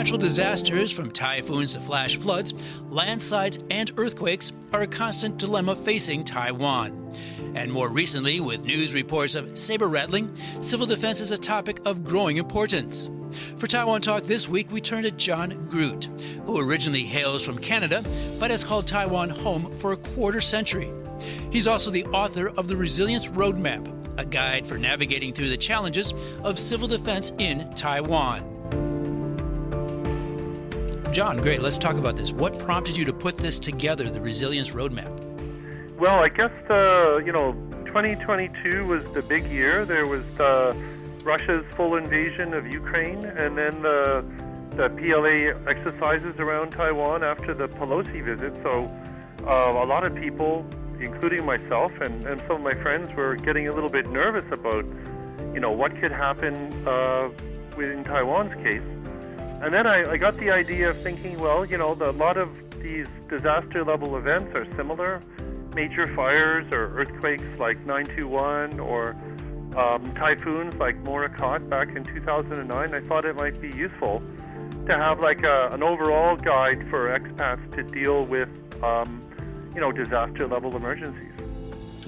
Natural disasters, from typhoons to flash floods, landslides, and earthquakes, are a constant dilemma facing Taiwan. And more recently, with news reports of saber rattling, civil defense is a topic of growing importance. For Taiwan Talk this week, we turn to John Groot, who originally hails from Canada, but has called Taiwan home for a quarter century. He's also the author of the Resilience Roadmap, a guide for navigating through the challenges of civil defense in Taiwan. John, great. Let's talk about this. What prompted you to put this together, the Resilience Roadmap? Well, I guess 2022 was the big year. There was Russia's full invasion of Ukraine, and then the PLA exercises around Taiwan after the Pelosi visit. So a lot of people, including myself and some of my friends, were getting a little bit nervous about, what could happen in Taiwan's case. And then I got the idea of thinking, well, a lot of these disaster-level events are similar. Major fires or earthquakes like 921 or typhoons like Morakot back in 2009. I thought it might be useful to have an overall guide for expats to deal with, disaster-level emergencies.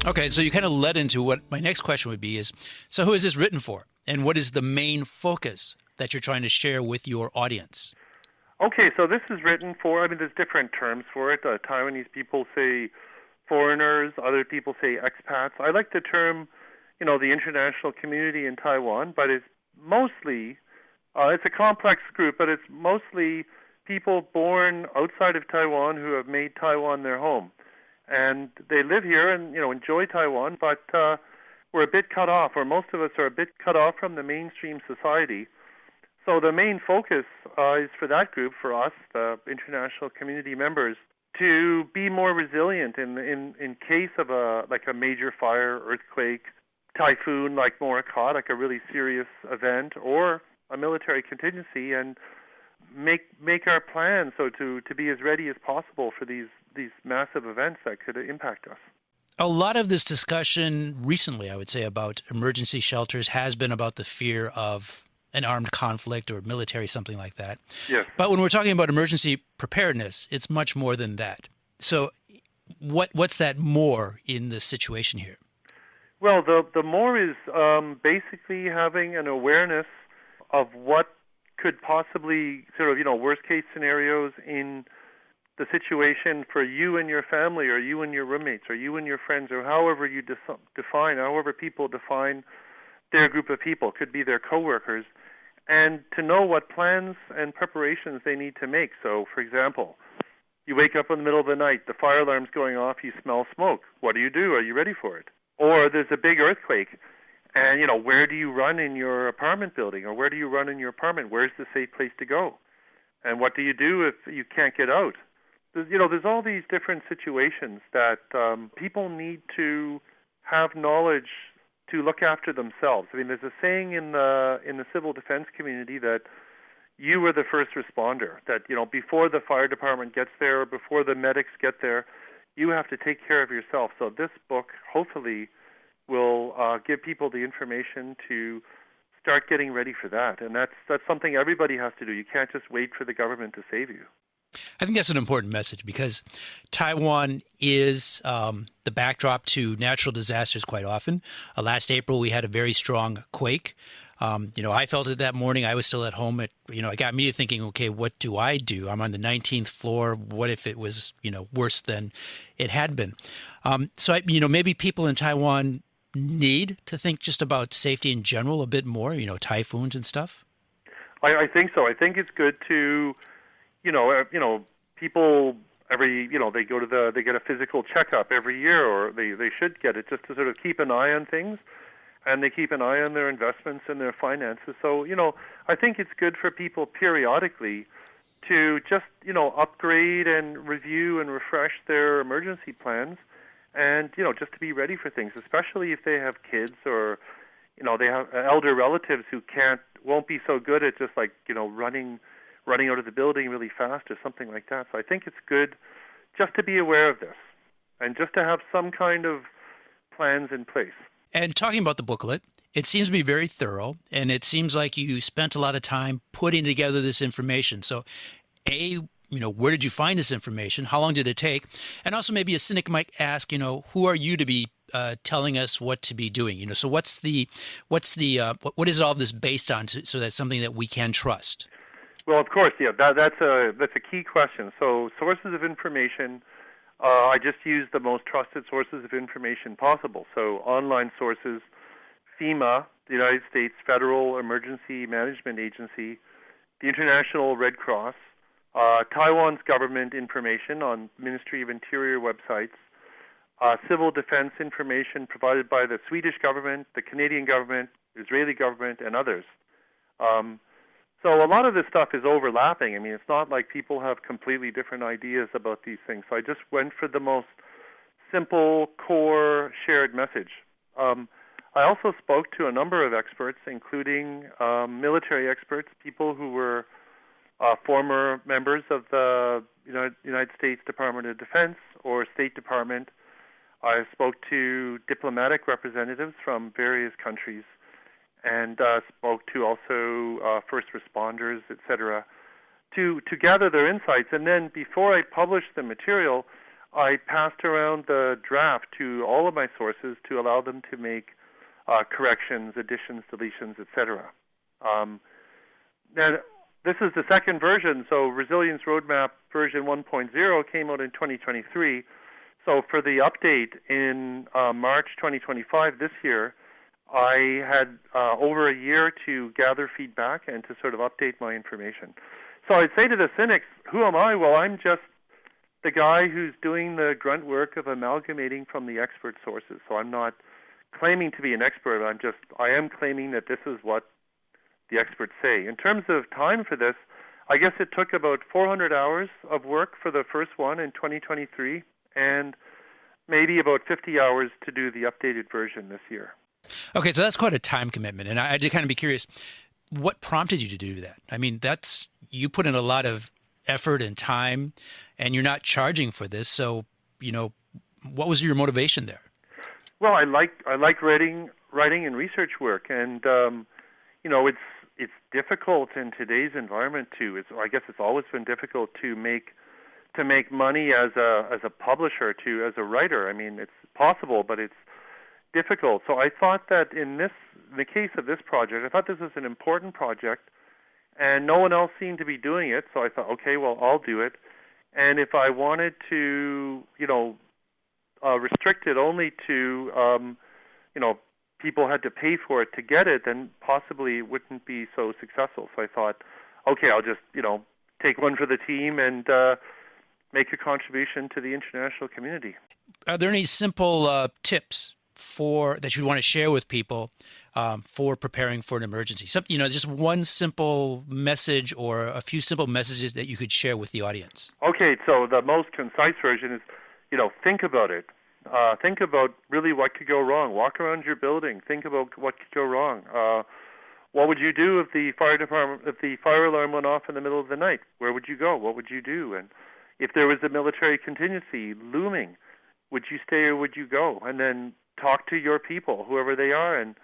Okay, so you kind of led into what my next question would be is, so who is this written for? And what is the main focus that you're trying to share with your audience? Okay, so this is written for, there's different terms for it. Taiwanese people say foreigners, other people say expats. I like the term, the international community in Taiwan, but it's mostly, it's a complex group, but it's mostly people born outside of Taiwan who have made Taiwan their home. And they live here and, enjoy Taiwan, but we're a bit cut off, or most of us are a bit cut off from the mainstream society. So the main focus is for that group, for us, the international community members, to be more resilient in case of a major fire, earthquake, typhoon like Morakot, like a really serious event, or a military contingency, and make our plans so to be as ready as possible for these massive events that could impact us. A lot of this discussion recently, I would say, about emergency shelters has been about the fear of an armed conflict or military, something like that. Yes. But when we're talking about emergency preparedness, it's much more than that. So what's that more in this situation here? Well, the more is basically having an awareness of what could possibly worst case scenarios in the situation for you and your family, or you and your roommates, or you and your friends, or however you however people define their group of people, could be their coworkers, and to know what plans and preparations they need to make. So, for example, you wake up in the middle of the night, the fire alarm's going off, you smell smoke. What do? Are you ready for it? Or there's a big earthquake, and, where do you run in your apartment building, or where do you run in your apartment? Where's the safe place to go? And what do you do if you can't get out? There's all these different situations that people need to have knowledge to look after themselves. There's a saying in the civil defense community that you are the first responder, that, before the fire department gets there, or before the medics get there, you have to take care of yourself. So this book, hopefully, will give people the information to start getting ready for that. And that's something everybody has to do. You can't just wait for the government to save you. I think that's an important message, because Taiwan is the backdrop to natural disasters quite often. Last April, we had a very strong quake. I felt it that morning. I was still at home. It got me thinking, okay, what do I do? I'm on the 19th floor. What if it was, worse than it had been? So maybe people in Taiwan need to think just about safety in general a bit more, typhoons and stuff. I think so. I think it's good to, people they get a physical checkup every year, or they should get it, just to sort of keep an eye on things, and they keep an eye on their investments and their finances. So, I think it's good for people periodically to just, upgrade and review and refresh their emergency plans, and, just to be ready for things, especially if they have kids, or, they have elder relatives who won't be so good at just running out of the building really fast or something like that. So I think it's good just to be aware of this and just to have some kind of plans in place. And talking about the booklet, it seems to be very thorough, and it seems like you spent a lot of time putting together this information. So, where did you find this information? How long did it take? And also, maybe a cynic might ask, who are you to be telling us what to be doing? So what is all this based on, so that's something that we can trust? Well, of course, yeah, that's a key question. So, sources of information. I just use the most trusted sources of information possible. So, online sources, FEMA, the United States Federal Emergency Management Agency, the International Red Cross, Taiwan's government information on Ministry of Interior websites, civil defense information provided by the Swedish government, the Canadian government, Israeli government, and others. So a lot of this stuff is overlapping. I mean, it's not like people have completely different ideas about these things. So I just went for the most simple, core, shared message. I also spoke to a number of experts, including military experts, people who were former members of the United States Department of Defense or State Department. I spoke to diplomatic representatives from various countries and spoke to also first responders, etc., to gather their insights. And then before I published the material, I passed around the draft to all of my sources to allow them to make corrections, additions, deletions, etc. Now, this is the second version, so Resilience Roadmap version 1.0 came out in 2023. So for the update in March 2025 this year, I had over a year to gather feedback and to sort of update my information. So I'd say to the cynics, who am I? Well, I'm just the guy who's doing the grunt work of amalgamating from the expert sources. So I'm not claiming to be an expert. I am claiming that this is what the experts say. In terms of time for this, I guess it took about 400 hours of work for the first one in 2023 and maybe about 50 hours to do the updated version this year. Okay, so that's quite a time commitment. And I'd kind of be curious, what prompted you to do that? I mean, you put in a lot of effort and time, and you're not charging for this. So, what was your motivation there? Well, I like writing and research work, and it's difficult in today's environment I guess it's always been difficult to make money as a publisher, as a writer. I mean, it's possible, but it's difficult. So I thought that in the case of this project, I thought this was an important project, and no one else seemed to be doing it. So I thought, okay, well, I'll do it. And if I wanted to, restrict it only to, people had to pay for it to get it, then possibly it wouldn't be so successful. So I thought, okay, I'll just, take one for the team and make a contribution to the international community. Are there any simple tips that you want to share with people for preparing for an emergency? Just one simple message or a few simple messages that you could share with the audience. Okay, so the most concise version is, think about it. Think about really what could go wrong. Walk around your building. Think about what could go wrong. What would you do if the fire alarm went off in the middle of the night? Where would you go? What would you do? And if there was a military contingency looming, would you stay or would you go? And then talk to your people, whoever they are, and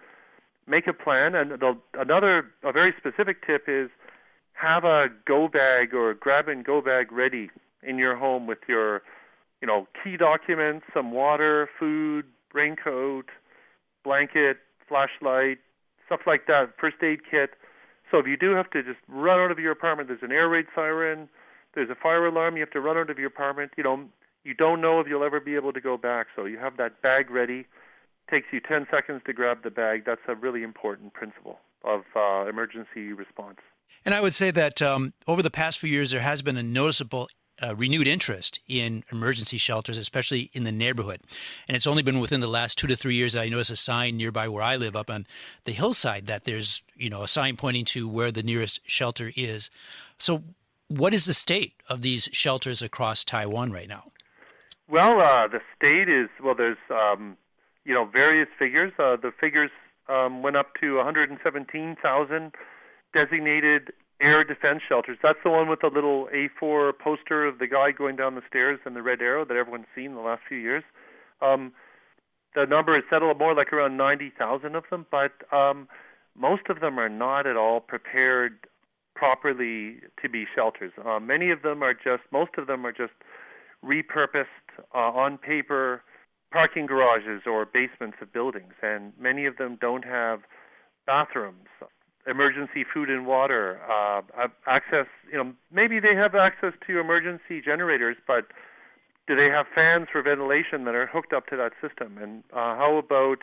make a plan. And a very specific tip is have a go bag or grab and go bag ready in your home with your, key documents, some water, food, raincoat, blanket, flashlight, stuff like that, first aid kit. So if you do have to just run out of your apartment, there's an air raid siren, there's a fire alarm, you have to run out of your apartment, you don't know if you'll ever be able to go back. So you have that bag ready. Takes you 10 seconds to grab the bag. That's a really important principle of emergency response. And I would say that over the past few years, there has been a noticeable renewed interest in emergency shelters, especially in the neighborhood. And it's only been within the last 2 to 3 years that I noticed a sign nearby where I live up on the hillside that there's, a sign pointing to where the nearest shelter is. So what is the state of these shelters across Taiwan right now? Well, the state is, there's, various figures. The figures went up to 117,000 designated air defense shelters. That's the one with the little A4 poster of the guy going down the stairs and the red arrow that everyone's seen the last few years. the number is settled more like around 90,000 of them, but most of them are not at all prepared properly to be shelters. Most of them are just repurposed on paper parking garages or basements of buildings, and many of them don't have bathrooms, emergency food and water, access. Maybe they have access to emergency generators, but do they have fans for ventilation that are hooked up to that system? And how about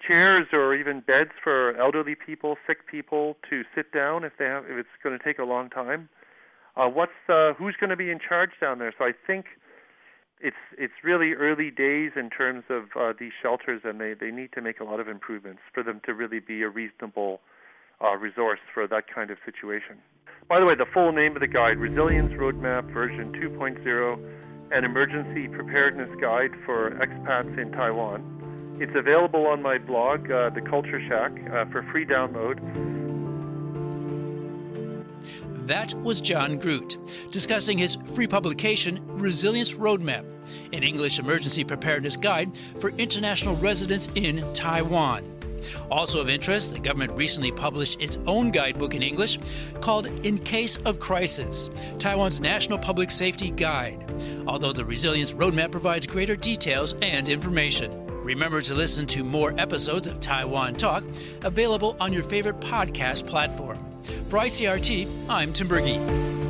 chairs or even beds for elderly people, sick people to sit down if it's going to take a long time? Who's going to be in charge down there? So I think it's really early days in terms of these shelters, and they need to make a lot of improvements for them to really be a reasonable resource for that kind of situation. By the way, the full name of the guide, Resilience Roadmap version 2.0, an emergency preparedness guide for expats in Taiwan. It's available on my blog, The Culture Shack, for free download. That was John Groot discussing his free publication, Resilience Roadmap, an English emergency preparedness guide for international residents in Taiwan. Also of interest, the government recently published its own guidebook in English called In Case of Crisis, Taiwan's National Public Safety Guide, although the Resilience Roadmap provides greater details and information. Remember to listen to more episodes of Taiwan Talk, available on your favorite podcast platform. For ICRT, I'm Tim Berge.